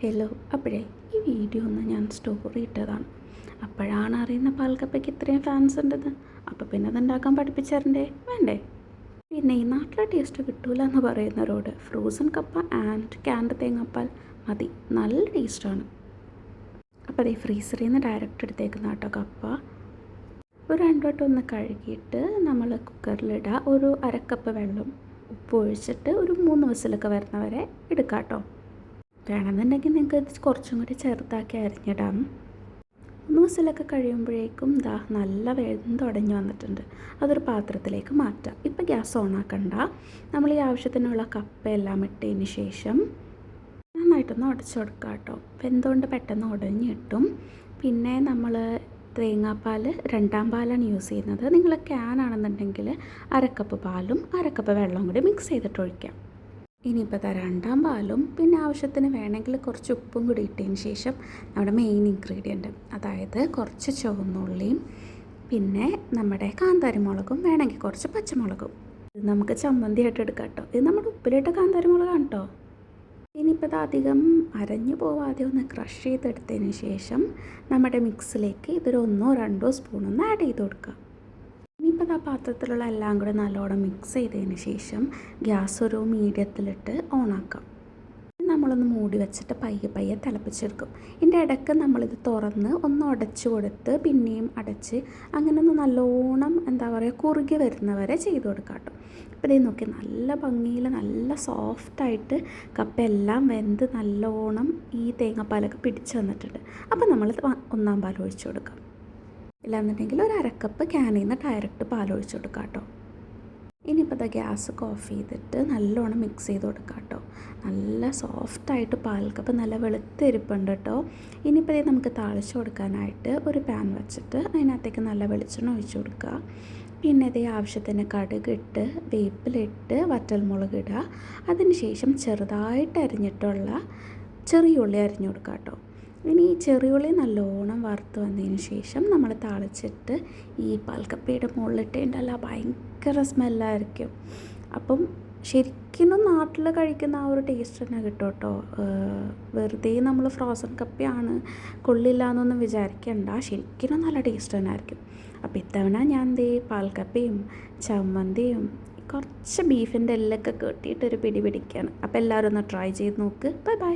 Hello. അപ്പോഴേ ഈ video ഒന്ന് ഞാൻ സ്റ്റോറി ഇട്ടതാണ്. അപ്പോഴാണ് അറിയുന്ന പാൽക്കപ്പയ്ക്ക് ഇത്രയും ഫാൻസ് ഉണ്ടെന്ന്. അപ്പോൾ പിന്നെ അതുണ്ടാക്കാൻ പഠിപ്പിച്ചേരണ്ടേ വേണ്ടേ? പിന്നെ ഈ നാട്ടിലെ ടേസ്റ്റ് കിട്ടൂല എന്ന് പറയുന്നവരോട് ഫ്രോസൺ കപ്പ ആൻഡ് ക്യാൻഡ് തേങ്ങാപ്പാൽ മതി, നല്ല ടേസ്റ്റാണ്. അപ്പോൾ അതേ ഫ്രീസറിൽ നിന്ന് ഡയറക്റ്റ് എടുത്തേക്കുന്ന കേട്ടോ കപ്പ. ഒരു 2 വട്ടം ഒന്ന് കഴുകിയിട്ട് നമ്മൾ കുക്കറിലിടുക. ഒരു അരക്കപ്പ് വെള്ളം ഉപ്പ് ഒഴിച്ചിട്ട് ഒരു 3 വിസിലൊക്കെ വരുന്നവരെ എടുക്കാം കേട്ടോ. വേണമെന്നുണ്ടെങ്കിൽ നിങ്ങൾക്ക് ഇത് കുറച്ചും കൂടി ചെറുതാക്കി അരിഞ്ഞിടാം. 3 വിസിലൊക്കെ കഴിയുമ്പോഴേക്കും നല്ല വെന്തുടഞ്ഞ് വന്നിട്ടുണ്ട്. അതൊരു പാത്രത്തിലേക്ക് മാറ്റാം. ഇപ്പോൾ ഗ്യാസ് ഓണാക്കണ്ട. നമ്മൾ ഈ ആവശ്യത്തിനുള്ള കപ്പയെല്ലാം ഇട്ടതിന് ശേഷം നന്നായിട്ടൊന്ന് ഉടച്ചു കൊടുക്കുക കേട്ടോ. വെന്തുകൊണ്ട് പെട്ടെന്ന് ഉടഞ്ഞ് കിട്ടും. പിന്നെ നമ്മൾ തേങ്ങാപ്പാൽ 2ാം പാലാണ് യൂസ് ചെയ്യുന്നത്. നിങ്ങൾ ക്യാനാണെന്നുണ്ടെങ്കിൽ അരക്കപ്പ് പാലും അരക്കപ്പ് വെള്ളവും കൂടി മിക്സ് ചെയ്തിട്ട് ഒഴിക്കാം. ഇനിയിപ്പോൾ 2ാം പാലും പിന്നെ ആവശ്യത്തിന് വേണമെങ്കിൽ കുറച്ച് ഉപ്പും കൂടി ഇട്ടതിന് ശേഷം നമ്മുടെ മെയിൻ ഇൻഗ്രീഡിയൻറ്റ്, അതായത് കുറച്ച് ചുവന്നുള്ളിയും പിന്നെ നമ്മുടെ കാന്താരിമുളകും വേണമെങ്കിൽ കുറച്ച് പച്ചമുളകും. ഇത് നമുക്ക് ചമ്മന്തിയായിട്ട് എടുക്കാം കേട്ടോ. ഇത് നമ്മുടെ ഉപ്പിലിട്ട കാന്താരിമുളകാണ് കേട്ടോ. ഇനിയിപ്പോൾ ഇത് അധികം അരഞ്ഞു പോവാതെ ഒന്ന് ക്രഷ് ചെയ്തെടുത്തതിന് ശേഷം നമ്മുടെ മിക്സിലേക്ക് ഇതൊരു 1-2 സ്പൂണൊന്ന് ആഡ് ചെയ്ത് കൊടുക്കുക. ഇനിയിപ്പോൾ ആ പാത്രത്തിലുള്ള എല്ലാം കൂടെ നല്ലോണം മിക്സ് ചെയ്തതിന് ശേഷം ഗ്യാസ് ഒരു മീഡിയത്തിലിട്ട് ഓണാക്കാം. നമ്മളൊന്ന് മൂടി വെച്ചിട്ട് പയ്യെ തിളപ്പിച്ചെടുക്കും. ഇതിൻ്റെ ഇടയ്ക്ക് നമ്മളിത് തുറന്ന് ഒന്ന് ഉടച്ചു കൊടുത്ത് പിന്നെയും അടച്ച് അങ്ങനെ ഒന്ന് നല്ലോണം കുറുകി വരുന്നവരെ ചെയ്ത് കൊടുക്കാം കേട്ടോ. അപ്പോൾ ഇതേ നോക്കി നല്ല ഭംഗിയിൽ നല്ല സോഫ്റ്റായിട്ട് കപ്പയെല്ലാം വെന്ത് നല്ലോണം ഈ തേങ്ങാപ്പാലൊക്കെ പിടിച്ച് വന്നിട്ടുണ്ട്. അപ്പോൾ നമ്മൾ 1ാം പാൽ ഒഴിച്ചു കൊടുക്കാം. ഇല്ലാന്നുണ്ടെങ്കിൽ ഒരു അരക്കപ്പ് ക്യാനിൽ നിന്ന് ഡയറക്റ്റ് പാലൊഴിച്ച് കൊടുക്കാം കേട്ടോ. ഇനിയിപ്പോൾ ഗ്യാസ് ഓഫ് ചെയ്തിട്ട് നല്ലോണം മിക്സ് ചെയ്ത് കൊടുക്കാം കേട്ടോ. നല്ല സോഫ്റ്റായിട്ട് പാൽക്കപ്പ് നല്ല വെളുത്തിരിപ്പുണ്ട് കേട്ടോ. ഇനിയിപ്പോൾ നമുക്ക് താളിച്ച് കൊടുക്കാനായിട്ട് ഒരു പാൻ വെച്ചിട്ട് അതിനകത്തേക്ക് നല്ല വെളിച്ചെണ്ണ ഒഴിച്ച് കൊടുക്കുക. പിന്നെ ഇതേ ആവശ്യത്തിന് കടുകിട്ട് വേപ്പിലിട്ട് വറ്റൽമുളക് ഇടുക. അതിന് ശേഷം ചെറുതായിട്ട് അരിഞ്ഞിട്ടുള്ള ചെറിയുള്ളി അരിഞ്ഞു കൊടുക്കുക കേട്ടോ. ഇനി ഈ ചെറിയുള്ളി നല്ലോണം വറുത്ത് വന്നതിന് ശേഷം നമ്മൾ താളിച്ചിട്ട് ഈ പാൽക്കപ്പയുടെ മുകളിലിട്ടേണ്ടല്ല ഭയങ്കര സ്മെല്ലായിരിക്കും. അപ്പം ശരിക്കും നാട്ടിൽ കഴിക്കുന്ന ആ ഒരു ടേസ്റ്റ് തന്നെ കിട്ടും കേട്ടോ. വെറുതെ നമ്മൾ ഫ്രോസൺ കപ്പയാണ് കൊള്ളില്ല എന്നൊന്നും വിചാരിക്കണ്ട, ശരിക്കും നല്ല ടേസ്റ്റ് തന്നെ ആയിരിക്കും. അപ്പോൾ ഇത്തവണ ഞാൻ പാൽക്കപ്പയും ചമ്മന്തിയും കുറച്ച് ബീഫിൻ്റെ എല്ലൊക്കെ കെട്ടിയിട്ടൊരു പിടി പിടിക്കുകയാണ്. അപ്പോൾ എല്ലാവരും ഒന്ന് ട്രൈ ചെയ്ത് നോക്ക്. ബൈ.